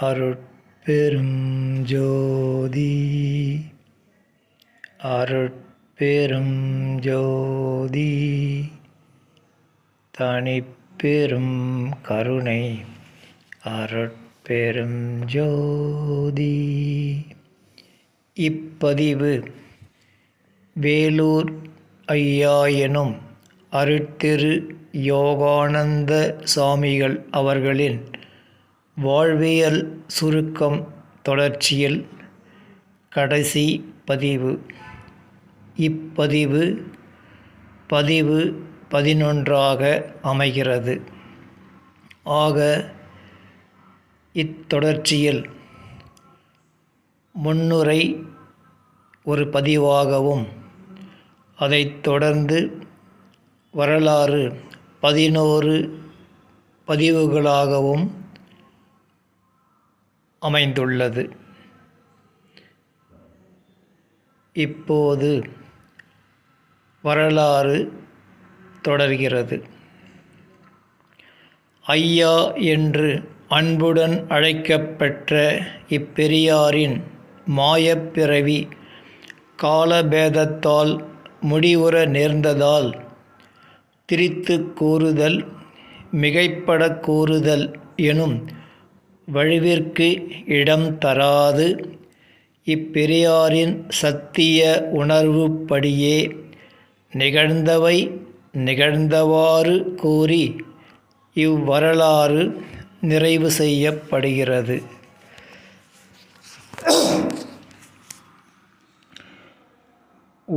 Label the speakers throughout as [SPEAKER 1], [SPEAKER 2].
[SPEAKER 1] அருட்பெரும் ஜோதி அருட்பெரும் ஜோதி தனிப்பெரும் கருணை அருட்பெரும் ஜோதி. இப்பதிவு வேலூர் ஐயா எனும் அருட்திரு யோகானந்த சாமிகள் அவர்களின் வாழ்வியல் சுருக்கம் தொடர்ச்சியில் கடைசி பதிவு. இப்பதிவு பதிவு 11 அமைகிறது. ஆக இத்தொடர்ச்சியில் முன்னுரை ஒரு பதிவாகவும் அதைத் தொடர்ந்து வரலாறு 11 பதிவுகளாகவும் அமைந்துள்ளது. இப்போது வரலாறு தொடர்கிறது. ஐயா என்று அன்புடன் அழைக்கப்பெற்ற இப்பெரியாரின் மாயப்பிறவி காலபேதத்தால் முடிவுற நேர்ந்ததால் திரித்து கூறுதல் மிகைப்பட கூறுதல் எனும் வழுவிற்கு இடம் தராது இப்பெரியாரின் சத்திய உணர்வுப்படியே நிகழ்ந்தவை நிகழ்ந்தவாறு கூறி இவ்வரலாறு நிறைவு செய்யப்படுகிறது.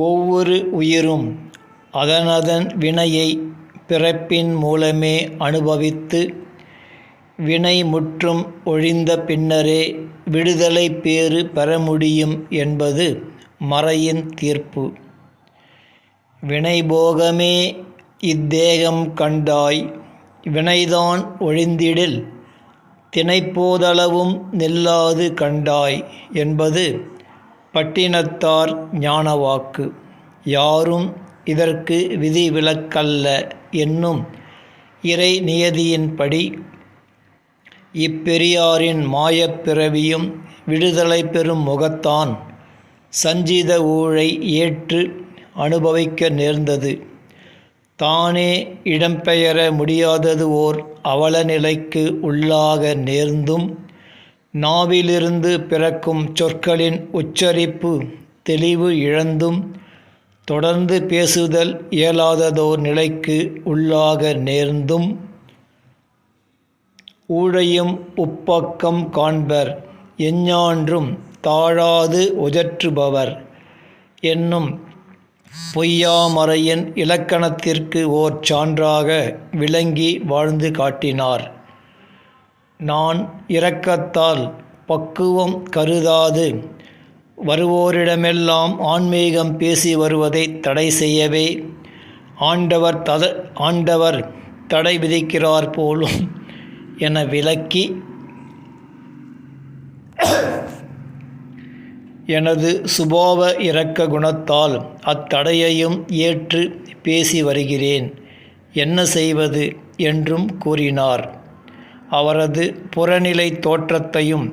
[SPEAKER 1] ஒவ்வொரு உயிரும் அதனதன் வினையை பிறப்பின் மூலமே அனுபவித்து வினை முற்றும் ஒழிந்த பின்னரே விடுதலை பேறு பெற முடியும் என்பது மறையின் தீர்ப்பு. வினைபோகமே இத்தேகம் கண்டாய் வினைதான் ஒழிந்திடில் தினைப்போதளவும் நில்லாது கண்டாய் என்பது பட்டினத்தார் ஞானவாக்கு. யாரும் இதற்கு விதிவிலக்கல்ல என்னும் இறை நியதியின்படி இப்பெரியாரின் மாயப்பிறவியும் விடுதலை பெறும் முகத்தான் சஞ்சித ஊழை ஏற்று அனுபவிக்க நேர்ந்தது. தானே இடம்பெயர முடியாதது ஓர் அவலநிலைக்கு உள்ளாக நேர்ந்தும் நாவிலிருந்து பிறக்கும் சொற்களின் உச்சரிப்பு தெளிவு இழந்தும் தொடர்ந்து பேசுதல் இயலாததோர் நிலைக்கு உள்ளாக நேர்ந்தும் ஊழையும் உப்பக்கம் காண்பர் எஞ்ஞான்றும் தாழாது உதற்றுபவர் என்னும் பொய்யாமறையின் இலக்கணத்திற்கு ஓர் சான்றாக விளங்கி வாழ்ந்து காட்டினார். நான் இரக்கத்தால் பக்குவம் கருதாது வருவோரிடமெல்லாம் ஆன்மீகம் பேசி வருவதை தடை செய்யவே ஆண்டவர் தடை விதிக்கிறார் போலும் என விளக்கி எனது சுபாவ இரக்க குணத்தால் அத்தடையையும் ஏற்று பேசி வருகிறேன், என்ன செய்வது என்றும் கூறினார். அவரது புறநிலை தோற்றத்தையும்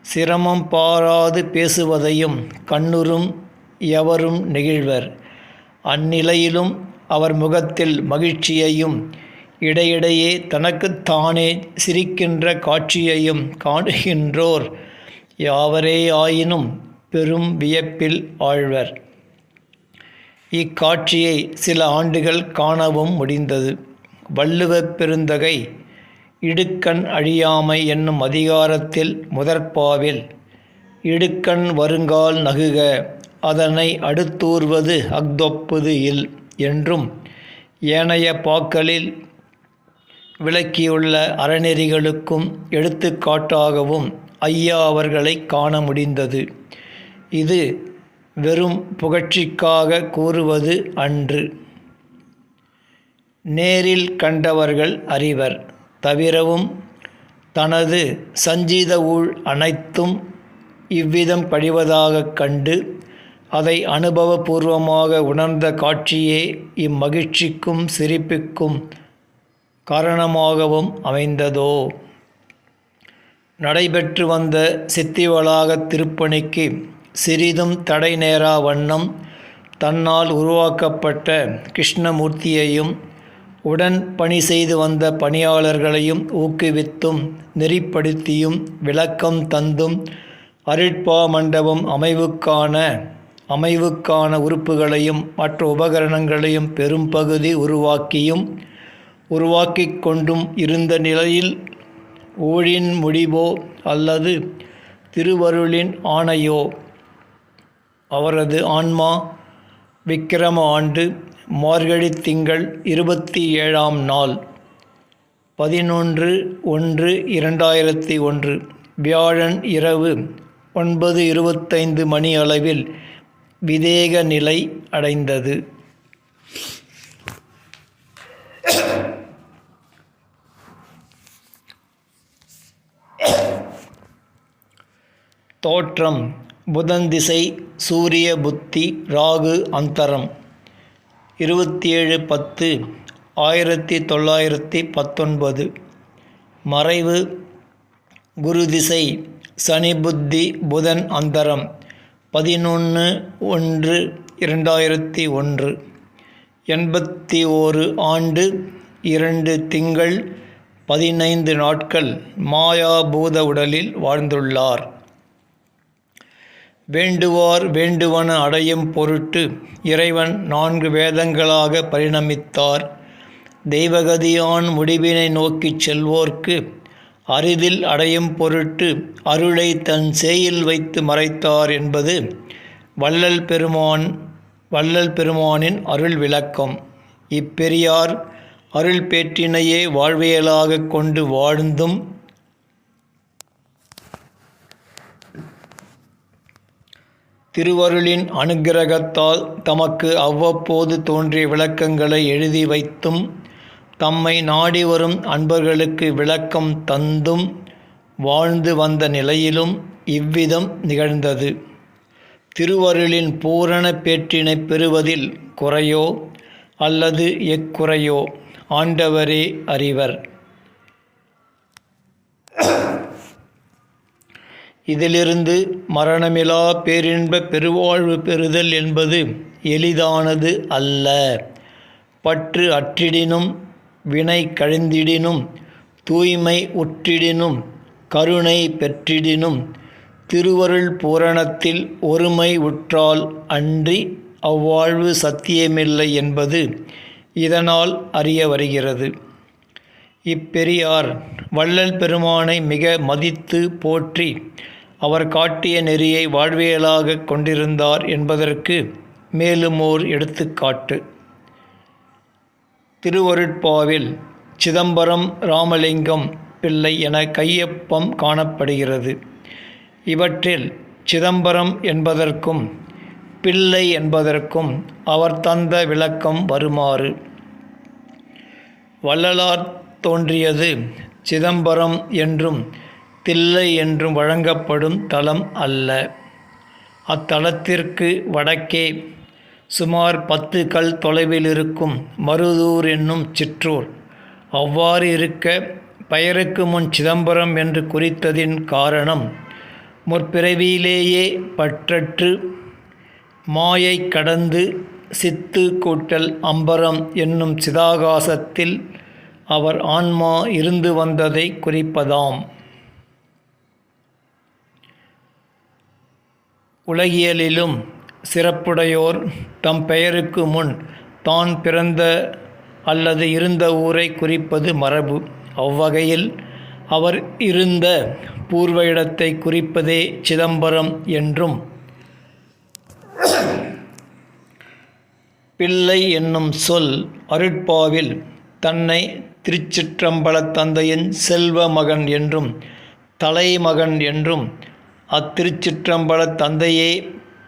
[SPEAKER 1] சிரமம் பாராது பேசுவதையும் கண்ணுறும் எவரும் நெகிழ்வர். அந்நிலையிலும் அவர் முகத்தில் மகிழ்ச்சியையும் இடையிடையே தனக்குத்தானே சிரிக்கின்ற காட்சியையும் காணுகின்றோர் யாவரே ஆயினும் பெரும் வியப்பில் ஆழ்வர். இக்காட்சியை சில ஆண்டுகள் காணவும் முடிந்தது. வள்ளுவப் பெருந்தகை இடுக்கண் அழியாமை என்னும் அதிகாரத்தில் முதற்பாவில் இடுக்கண் வருங்கால் நகுக அதனை அடுத்தூர்வது அஃதொப்பது இல் என்றும் ஏனைய பாக்களில் விளக்கியுள்ள அறநெறிகளுக்கும் எடுத்துக்காட்டாகவும் ஐயா அவர்களை காண முடிந்தது. இது வெறும் புகழ்ச்சிக்காக கூறுவது அன்று. நேரில் கண்டவர்கள் அறிவர். தவிரவும் தனது சஞ்சித ஊழ் அனைத்தும் இவ்விதம் கழிவதாகக் கண்டு அதை அனுபவபூர்வமாக உணர்ந்த காட்சியே இம்மகிழ்ச்சிக்கும் சிரிப்புக்கும் காரணமாகவும் அமைந்ததோ. நடைபெற்று வந்த சித்திவளாகத் திருப்பணிக்கு சிறிதும் தடை நேரா வண்ணம் தன்னால் உருவாக்கப்பட்ட கிருஷ்ணமூர்த்தியையும் உடன் பணி செய்து வந்த பணியாளர்களையும் ஊக்குவித்தும் நெறிப்படுத்தியும் விளக்கம் தந்தும் அருட்பா மண்டபம் அமைவுக்கான உறுப்புகளையும் மற்ற உபகரணங்களையும் பெரும்பகுதி உருவாக்கிக் கொண்டும் இருந்த நிலையில் ஊழின் முடிவோ அல்லது திருவருளின் ஆணையோ அவரது ஆன்மா விக்கிரம ஆண்டு மார்கழி திங்கள் 27ஆம் நாள் 11/1/2001 வியாழன் இரவு 9:25 மணி அளவில் விதேக நிலை அடைந்தது. தோற்றம்: புதன் திசை, சூரிய புத்தி, ராகு அந்தரம். 27/10/1919. மறைவு: குரு திசை, சனி புத்தி, புதன் அந்தரம். 11/1/2001. 81 ஆண்டு 2 திங்கள் 15 நாட்கள் மாயாபூத உடலில் வாழ்ந்துள்ளார். வேண்டுவார் வேண்டுவன அடையும் பொருட்டு இறைவன் 4 வேதங்களாக பரிணமித்தார். தெய்வகதியான் முடிவினை நோக்கிச் செல்வோர்க்கு அரிதில் அடையும் பொருட்டு அருளை தன் சேயில் வைத்து மறைத்தார் என்பது வள்ளல் பெருமானின் அருள் விளக்கம். இப்பெரியார் அருள் பேற்றினையே வாழ்வியலாகக் கொண்டு வாழ்ந்தும் திருவருளின் அனுக்கிரகத்தால் தமக்கு அவ்வப்போது தோன்றிய விளக்கங்களை எழுதி வைத்தும் தம்மை நாடி வரும் அன்பர்களுக்கு விளக்கம் தந்தும் வாழ்ந்து வந்த நிலையிலும் இவ்விதம் நிகழ்ந்தது. திருவருளின் பூரண பேற்றினை பெறுவதில் குறையோ அல்லது எக்குறையோ ஆண்டவரே அறிவர். இதிலிருந்து மரணமிலா பேரின்ப பெருவாழ்வு பெறுதல் என்பது எளிதானது அல்ல. பற்று அற்றிடினும், வினை கழிந்திடினும், தூய்மை உற்றிடினும், கருணை பெற்றிடினும், திருவருள் பூரணத்தில் ஒருமை உற்றால் அன்றி அவ்வாழ்வு சத்தியமில்லை என்பது இதனால் அறிய வருகிறது. இப்பெரியார் வள்ளல் பெருமானை மிக மதித்து போற்றி அவர் காட்டிய நெறியை வாழ்வியலாகக் கொண்டிருந்தார் என்பதற்கு மேலும் ஓர் எடுத்துக்காட்டு. திருவருட்பாவில் சிதம்பரம் ராமலிங்கம் பிள்ளை என கையொப்பம் காணப்படுகிறது. இவற்றில் சிதம்பரம் என்பதற்கும் பிள்ளை என்பதற்கும் அவர் தந்த விளக்கம் வருமாறு: வள்ளலார் தோன்றியது சிதம்பரம் என்றும் தில்லை என்றும் வழங்கப்படும் தலம் அல்ல. அத்தலத்திற்கு வடக்கே சுமார் 10 கல் தொலைவில் இருக்கும் மருதூர் என்னும் சிற்றூர். அவ்வாறு இருக்க பெயருக்கு முன் சிதம்பரம் என்று குறித்ததின் காரணம் முற்பிறவியிலேயே பற்றற்று மாயை கடந்து சித்து கூட்டல் அம்பரம் என்னும் சிதாகாசத்தில் அவர் ஆன்மா இருந்து வந்ததை குறிப்பதாம். உலகியலிலும் சிறப்புடையோர் தம் பெயருக்கு முன் தான் பிறந்த அல்லது இருந்த ஊரை குறிப்பது மரபு. அவ்வகையில் அவர் இருந்த பூர்வ இடத்தை குறிப்பதே சிதம்பரம் என்றும், பிள்ளை என்னும் சொல் அருட்பாவில் தன்னை திருச்சிற்றம்பலத் தந்தையின் செல்வ மகன் என்றும் தலைமகன் என்றும், அத்திருச்சிற்றம்பலத் தந்தையே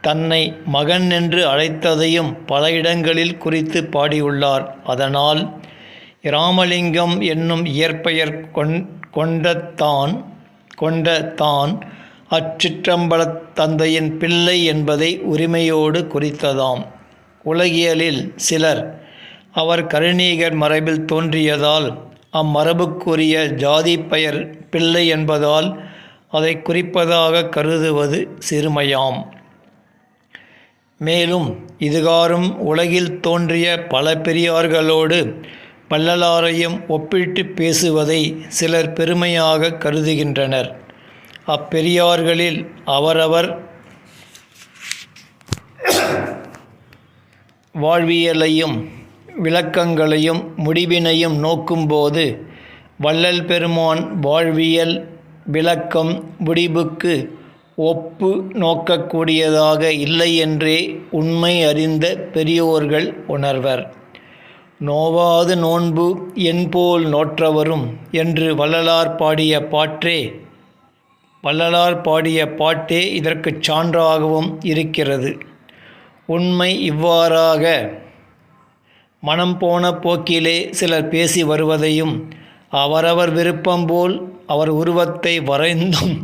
[SPEAKER 1] தன்னை மகன் என்று அழைத்ததையும் பல இடங்களில் குறித்து பாடியுள்ளார். அதனால் இராமலிங்கம் என்னும் இயற்பெயர் கொண்ட தான் அச்சிற்றம்பலத் தந்தையின் பிள்ளை என்பதை உரிமையோடு குறித்ததாம். உலகியலில் சிலர் அவர் கருணீகர் மரபில் தோன்றியதால் அம்மரபுக்குரிய ஜாதி பெயர் பிள்ளை என்பதால் அதை குறிப்பதாக கருதுவது சிறுமையாம். மேலும் இதுகாறும் உலகில் தோன்றிய பல பெரியார்களோடு வள்ளலாரையும் ஒப்பிட்டு பேசுவதை சிலர் பெருமையாக கருதுகின்றனர். அப்பெரியார்களில் அவரவர் வாழ்வியலையும் விளக்கங்களையும் முடிவினையும் நோக்கும்போது வள்ளல் பெருமான் வாழ்வியல் விளக்கம் முடிவுக்கு ஒப்பு நோக்கக்கூடியதாக இல்லை என்றே உண்மை அறிந்த பெரியோர்கள் உணர்வர். நோவாது நோன்பு என்போல் நோற்றவரும் என்று வள்ளலார் பாடிய பாட்டே இதற்குச் சான்றாகவும் இருக்கிறது. உண்மை இவ்வாறாக மனம் போன போக்கிலே சிலர் பேசி வருவதையும் அவரவர் விருப்பம்போல் அவர் உருவத்தை வரைந்தும்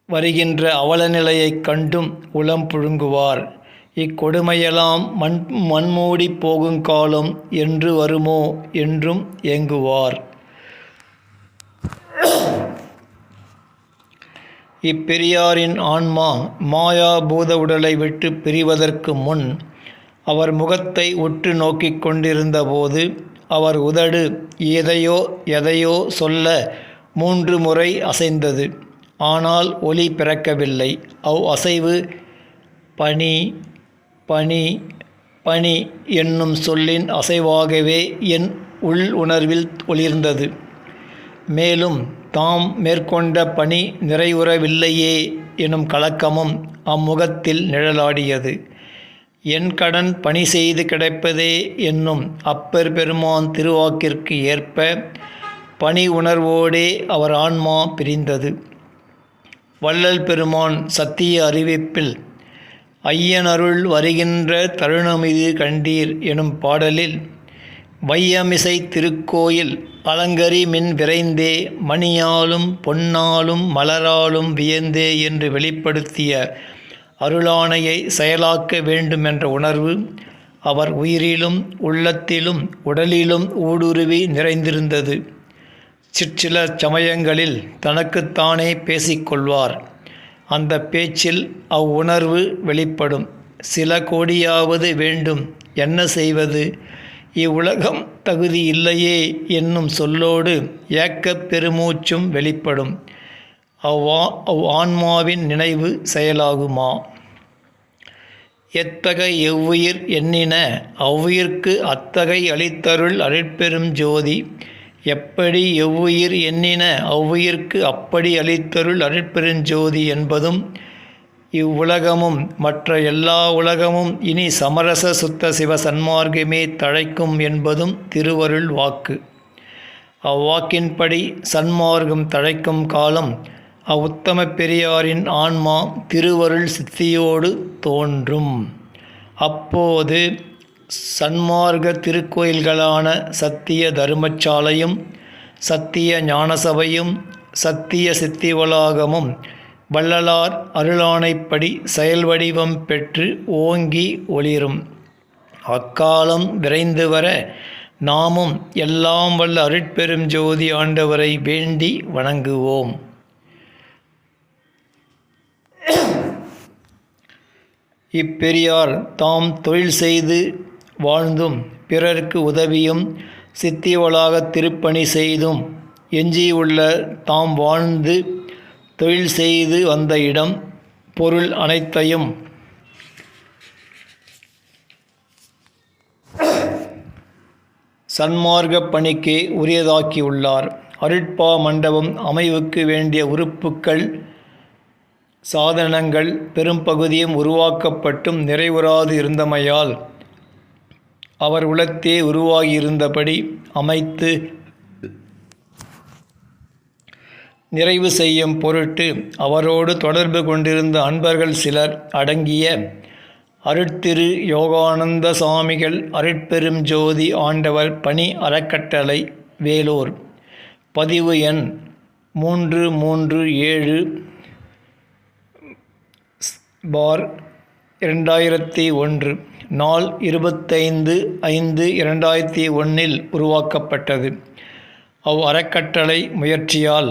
[SPEAKER 1] வருகின்ற அவலநிலையைக் கண்டும் உளம் புழுங்குவார். இக்கொடுமையெல்லாம் மண்மூடி போகுங்காலம் என்று வருமோ என்றும் ஏங்குவார். இப்பெரியாரின் ஆன்மா மாயா பூத உடலை விட்டு பிரிவதற்கு முன் அவர் முகத்தை உற்று நோக்கிக் கொண்டிருந்தபோது அவர் உதடு எதையோ சொல்ல 3 முறை அசைந்தது. ஆனால் ஒலி பிறக்கவில்லை. அசைவு பனி பனி பனி என்னும் சொல்லின் அசைவாகவே என் உள் உணர்வில் ஒளிர்ந்தது. மேலும் தாம் மேற்கொண்ட பணி நிறைவுறவில்லையே எனும் கலக்கமும் அம்முகத்தில் நிழலாடியது. என் கடன் பணி செய்து கிடைப்பதே என்னும் அப்பர் பெருமான் திருவாக்கிற்கு ஏற்ப பணி உணர்வோடே அவர் ஆன்மா பிரிந்தது. வள்ளல் பெருமான் சத்திய அறிவிப்பில் ஐயனருள் வருகின்ற தருணமிது கண்டீர் எனும் பாடலில் வையமிசை திருக்கோயில் அலங்கரி மின் விரைந்தே மணியாலும் பொன்னாலும் மலராலும் வியந்தே என்று வெளிப்படுத்திய அருளாணையை செயலாக்க வேண்டுமென்ற உணர்வு அவர் உயிரிலும் உள்ளத்திலும் உடலிலும் ஊடுருவி நிறைந்திருந்தது. சிற்சில சமயங்களில் தனக்குத்தானே பேசிக்கொள்வார். அந்த பேச்சில் அவ்வுணர்வு வெளிப்படும். சில கோடியாவது வேண்டும், என்ன செய்வது, இவ்வுலகம் தகுதி இல்லையே என்னும் சொல்லோடு ஏக்கப் பெருமூச்சும் வெளிப்படும். ஆன்மாவின் நினைவு செயலாகுமா? எத்தகை எவ்வுயிர் எண்ணின அவ்வுயிர்க்கு அத்தகை அளித்தருள் அருட்பெரும் ஜோதி. எப்படி எவ்வுயிர் எண்ணின அவ்வுயிர்க்கு அப்படி அளித்தருள் அருட்பெருஞ்சோதி என்பதும் இவ்வுலகமும் மற்ற எல்லா உலகமும் இனி சமரச சுத்த சிவ சன்மார்க்கமே தழைக்கும் என்பதும் திருவருள் வாக்கு. அவ்வாக்கின்படி சன்மார்க்கம் தழைக்கும் காலம் அவ்வுத்தம பெரியாரின் ஆன்மா திருவருள் சித்தியோடு தோன்றும். அப்போது சன்மார்க்க திருக்கோயில்களான சத்திய தர்மசாலையும் சத்திய ஞானசபையும் சத்திய சித்தி வளாகமும் வள்ளலார் அருளாணைப்படி செயல்வடிவம் பெற்று ஓங்கி ஒளிரும். அக்காலம் விரைந்து வர நாமும் எல்லாம் வல்ல அருட்பெரும் ஜோதி ஆண்டவரை வேண்டி வணங்குவோம். இப்பெரியார் தாம் தொழில் செய்து வாழ்ந்தும் பிறர்க்கு உதவியும் சித்திவளாக திருப்பணி செய்தும் எஞ்சியுள்ள தாம் வாழ்ந்து தொழில் செய்து வந்த இடம் பொருள் அனைத்தையும் சன்மார்க்க பணிக்கே உரியதாக்கியுள்ளார். அருட்பா மண்டபம் அமைவுக்கு வேண்டிய உறுப்புக்கள் சாதனங்கள் பெரும்பகுதியும் உருவாக்கப்பட்டும் நிறைவுறாது இருந்தமையால் அவர் உளத்தே உருவாகியிருந்தபடி அமைத்து நிறைவு செய்யும் பொருட்டு அவரோடு தொடர்பு கொண்டிருந்த அன்பர்கள் சிலர் அடங்கிய அருட்திரு யோகானந்த சாமிகள் அருட்பெரும் ஜோதி ஆண்டவர் பணி அறக்கட்டளை வேலூர். பதிவு எண் 337/2001 நாள் 25/5/2001 உருவாக்கப்பட்டது. அறக்கட்டளை முயற்சியால்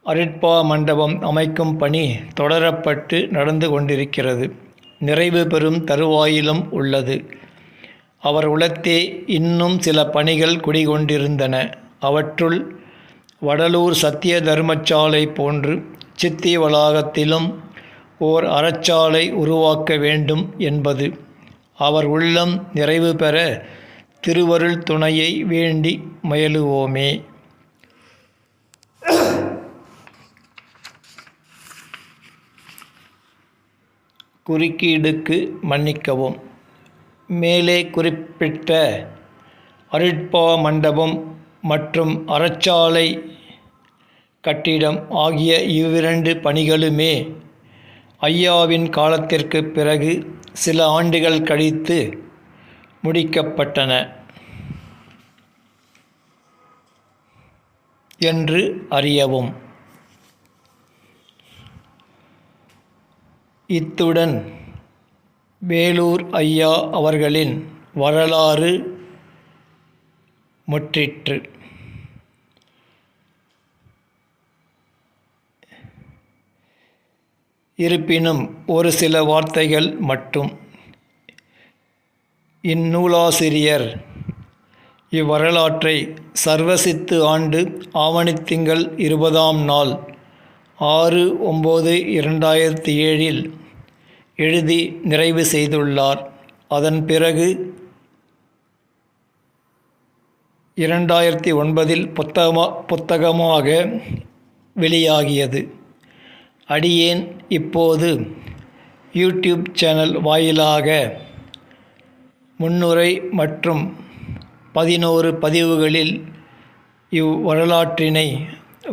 [SPEAKER 1] அருட்பா மண்டபம் அமைக்கும் பணி தொடரப்பட்டு நடந்து கொண்டிருக்கிறது. நிறைவு பெறும் தருவாயிலும் உள்ளது. அவர் உளத்தே இன்னும் சில பணிகள் குடிகொண்டிருந்தன. அவற்றுள் வடலூர் சத்திய தர்மசாலை போன்று சித்தி வளாகத்திலும் ஓர் அறச்சாலை உருவாக்க வேண்டும் என்பது. அவர் உள்ளம் நிறைவு பெற திருவருள் துணையை வேண்டி முயலுவோமே. குறுக்கீடுக்கு மன்னிக்கவும். மேலே குறிப்பிட்ட அருட்பா மண்டபம் மற்றும் அறச்சாலை கட்டிடம் ஆகிய இவ்விரண்டு பணிகளுமே ஐயாவின் காலத்திற்கு பிறகு சில ஆண்டுகள் கழித்து முடிக்கப்பட்டன என்று அறியவும். இத்துடன் வேலூர் ஐயா அவர்களின் வரலாறு முற்றிற்று. இருப்பினும் ஒரு சில வார்த்தைகள் மட்டும். இந்நூலாசிரியர் இவ்வரலாற்றை சர்வசித்து ஆண்டு ஆவணித்திங்கள் 20ஆம் நாள் 6/9/2007 எழுதி நிறைவு செய்துள்ளார். அதன் பிறகு 2009 புத்தகமாக வெளியாகியது. அடியேன் இப்போது யூடியூப் சேனல் வாயிலாக முன்னுரை மற்றும் 11 பதிவுகளில் இவ்வரலாற்றினை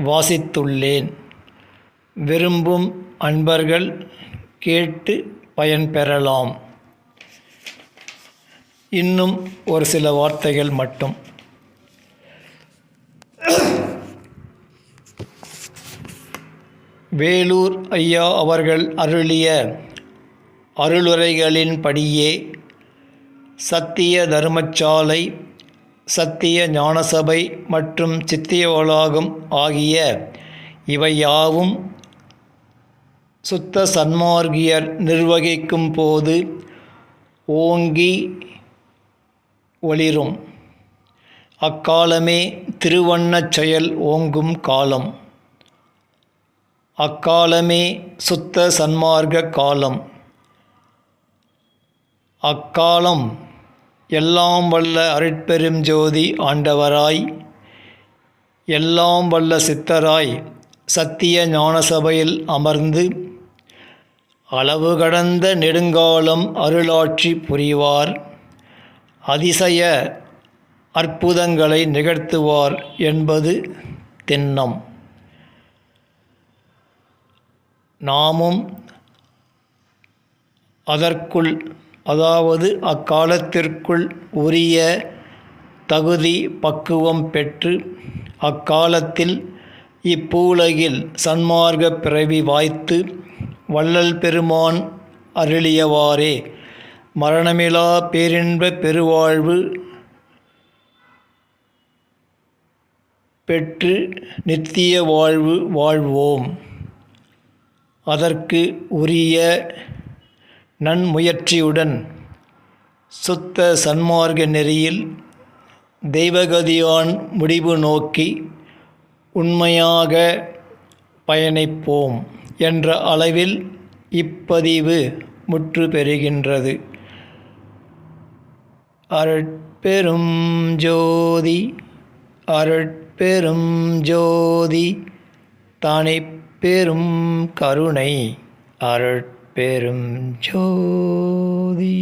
[SPEAKER 1] வாசித்துள்ளேன். விரும்பும் அன்பர்கள் கேட்டு பயன்பெறலாம். இன்னும் ஒரு சில வார்த்தைகள் மட்டும். வேலூர் ஐயா அவர்கள் அருளிய அருளுரைகளின்படியே சத்திய தர்மசாலை, சத்திய ஞானசபை மற்றும் சித்திய வளாகம் ஆகிய இவை யாவும் சுத்த சன்மார்க்கியர் நிர்வகிக்கும் போது ஓங்கி ஒளிரும். அக்காலமே திருவண்ணச் செயல் ஓங்கும் காலம். அக்காலமே சுத்த சன்மார்க்க காலம். அக்காலம் எல்லாம் வல்ல அருட்பெரும் ஜோதி ஆண்டவராய், எல்லாம் வல்ல சித்தராய் சத்திய ஞானசபையில் அமர்ந்து அளவு கடந்த நெடுங்காலம் அருளாட்சி புரிவார், அதிசய அற்புதங்களை நிகழ்த்துவார் என்பது திண்ணம். நாமும் அதற்குள், அதாவது அக்காலத்திற்குள் உரிய தகுதி பக்குவம் பெற்று அக்காலத்தில் இப்பூலகில் சன்மார்க்க பிறவி வாய்த்து வள்ளல் பெருமான் அருளியவாறே மரணமிலா பேரின்ப பெருவாழ்வு பெற்று நித்திய வாழ்வு வாழ்வோம். அதற்கு உரிய நன்முயற்சியுடன் சுத்த சன்மார்க்க நெறியில் தெய்வகதியான் முடிவு நோக்கி உண்மையாக பயணிப்போம் என்ற அளவில் இப்பதிவு முற்று பெறுகின்றது. அருட்பெரும் ஜோதி, அருட்பெரும் ஜோதி, தானே பெரும் கருணை, அருட்பெரும் ஜோதி.